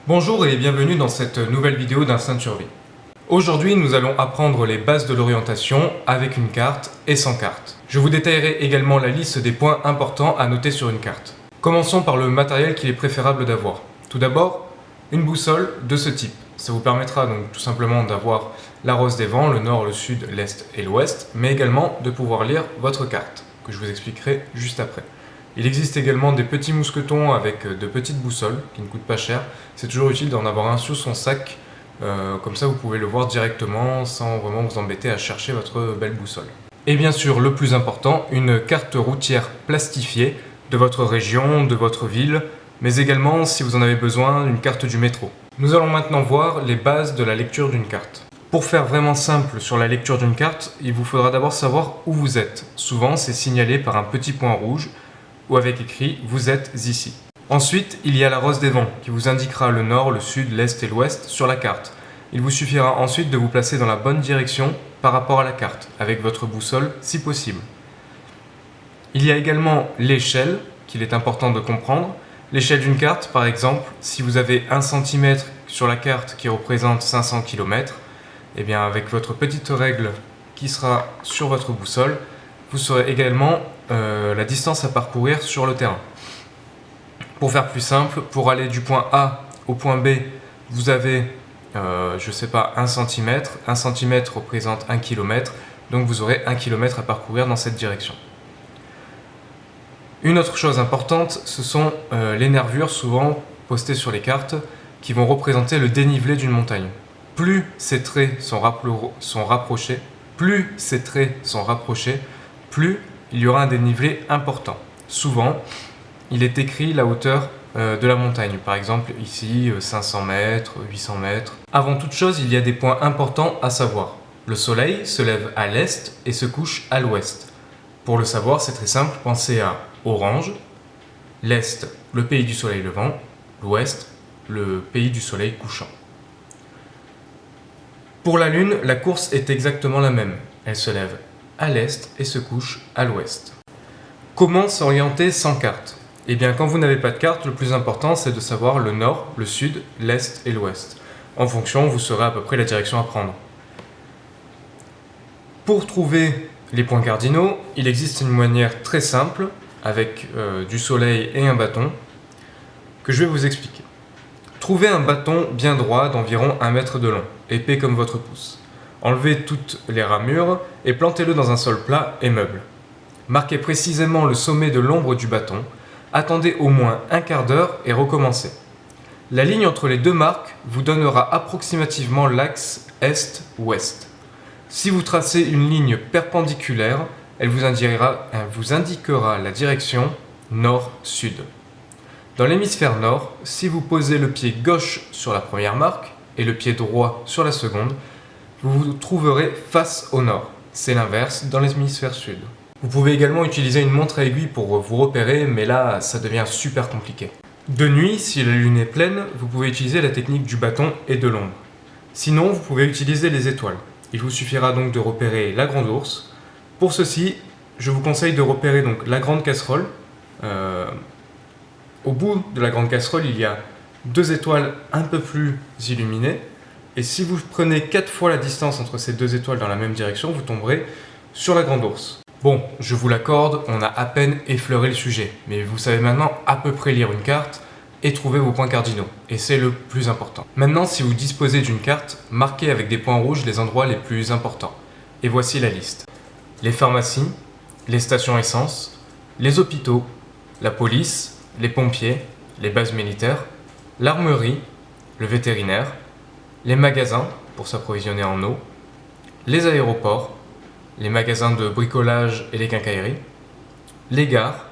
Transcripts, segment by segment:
Bonjour et bienvenue dans cette nouvelle vidéo d'Instinct Survie. Aujourd'hui, nous allons apprendre les bases de l'orientation avec une carte et sans carte. Je vous détaillerai également la liste des points importants à noter sur une carte. Commençons par le matériel qu'il est préférable d'avoir. Tout d'abord, une boussole de ce type. Ça vous permettra donc tout simplement d'avoir la rose des vents, le nord, le sud, l'est et l'ouest, mais également de pouvoir lire votre carte, que je vous expliquerai juste après. Il existe également des petits mousquetons avec de petites boussoles qui ne coûtent pas cher. C'est toujours utile d'en avoir un sous son sac, comme ça vous pouvez le voir directement sans vraiment vous embêter à chercher votre belle boussole. Et bien sûr, le plus important, une carte routière plastifiée de votre région, de votre ville, mais également, si vous en avez besoin, une carte du métro. Nous allons maintenant voir les bases de la lecture d'une carte. Pour faire vraiment simple sur la lecture d'une carte, il vous faudra d'abord savoir où vous êtes. Souvent, c'est signalé par un petit point rouge, ou avec écrit « Vous êtes ici ». Ensuite, il y a la rose des vents qui vous indiquera le nord, le sud, l'est et l'ouest sur la carte. Il vous suffira ensuite de vous placer dans la bonne direction par rapport à la carte, avec votre boussole si possible. Il y a également l'échelle qu'il est important de comprendre. L'échelle d'une carte, par exemple, si vous avez 1 cm sur la carte qui représente 500 km, eh bien avec votre petite règle qui sera sur votre boussole, vous saurez également la distance à parcourir sur le terrain. Pour faire plus simple, pour aller du point A au point B, vous avez, je sais pas, 1 cm. 1 cm représente 1 km, donc vous aurez 1 km à parcourir dans cette direction. Une autre chose importante, ce sont les nervures souvent postées sur les cartes qui vont représenter le dénivelé d'une montagne. Plus ces traits sont rapprochés, plus il y aura un dénivelé important. Souvent, il est écrit la hauteur de la montagne. Par exemple, ici, 500 mètres, 800 mètres. Avant toute chose, il y a des points importants à savoir. Le soleil se lève à l'est et se couche à l'ouest. Pour le savoir, c'est très simple. Pensez à orange, l'est, le pays du soleil levant, l'ouest, le pays du soleil couchant. Pour la Lune, la course est exactement la même. Elle se lève à l'est et se couche à l'ouest. Comment s'orienter sans carte? Eh bien, quand vous n'avez pas de carte, le plus important c'est de savoir le nord, le sud, l'est et l'ouest. En fonction, vous saurez à peu près la direction à prendre. Pour trouver les points cardinaux, il existe une manière très simple, avec du soleil et un bâton, que je vais vous expliquer. Trouvez un bâton bien droit d'environ 1 mètre de long, épais comme votre pouce. Enlevez toutes les ramures et plantez-le dans un sol plat et meuble. Marquez précisément le sommet de l'ombre du bâton, attendez au moins un quart d'heure et recommencez. La ligne entre les deux marques vous donnera approximativement l'axe est-ouest. Si vous tracez une ligne perpendiculaire, elle vous indiquera la direction nord-sud. Dans l'hémisphère nord, si vous posez le pied gauche sur la première marque et le pied droit sur la seconde, vous vous trouverez face au nord. C'est l'inverse dans l'hémisphère sud. Vous pouvez également utiliser une montre à aiguille pour vous repérer, mais là, ça devient super compliqué. De nuit, si la lune est pleine, vous pouvez utiliser la technique du bâton et de l'ombre. Sinon, vous pouvez utiliser les étoiles. Il vous suffira donc de repérer la grande ours. Pour ceci, je vous conseille de repérer donc la grande casserole. Au bout de la grande casserole, il y a 2 étoiles un peu plus illuminées. Et si vous prenez 4 fois la distance entre ces 2 étoiles dans la même direction, vous tomberez sur la grande ours. Bon, je vous l'accorde, on a à peine effleuré le sujet, mais vous savez maintenant à peu près lire une carte et trouver vos points cardinaux, et c'est le plus important. Maintenant, si vous disposez d'une carte, marquez avec des points rouges les endroits les plus importants. Et voici la liste. Les pharmacies, les stations essence, les hôpitaux, la police, les pompiers, les bases militaires, l'armurerie, le vétérinaire, les magasins pour s'approvisionner en eau, les aéroports, les magasins de bricolage et les quincailleries, les gares,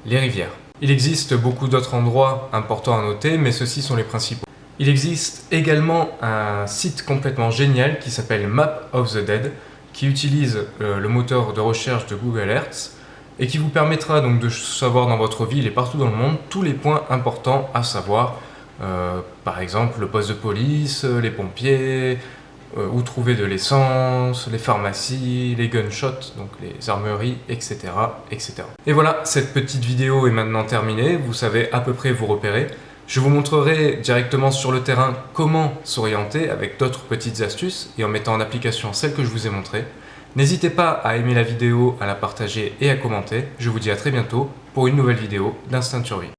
les rivières. Il existe beaucoup d'autres endroits importants à noter, mais ceux-ci sont les principaux. Il existe également un site complètement génial qui s'appelle Map of the Dead, qui utilise le moteur de recherche de Google Earth et qui vous permettra donc de savoir dans votre ville et partout dans le monde tous les points importants à savoir. Par exemple le poste de police, les pompiers, où trouver de l'essence, les pharmacies, les gunshots, donc les armeries, etc., etc. Et voilà, cette petite vidéo est maintenant terminée, vous savez à peu près vous repérer. Je vous montrerai directement sur le terrain comment s'orienter avec d'autres petites astuces et en mettant en application celles que je vous ai montrées. N'hésitez pas à aimer la vidéo, à la partager et à commenter. Je vous dis à très bientôt pour une nouvelle vidéo d'Instinct Survie.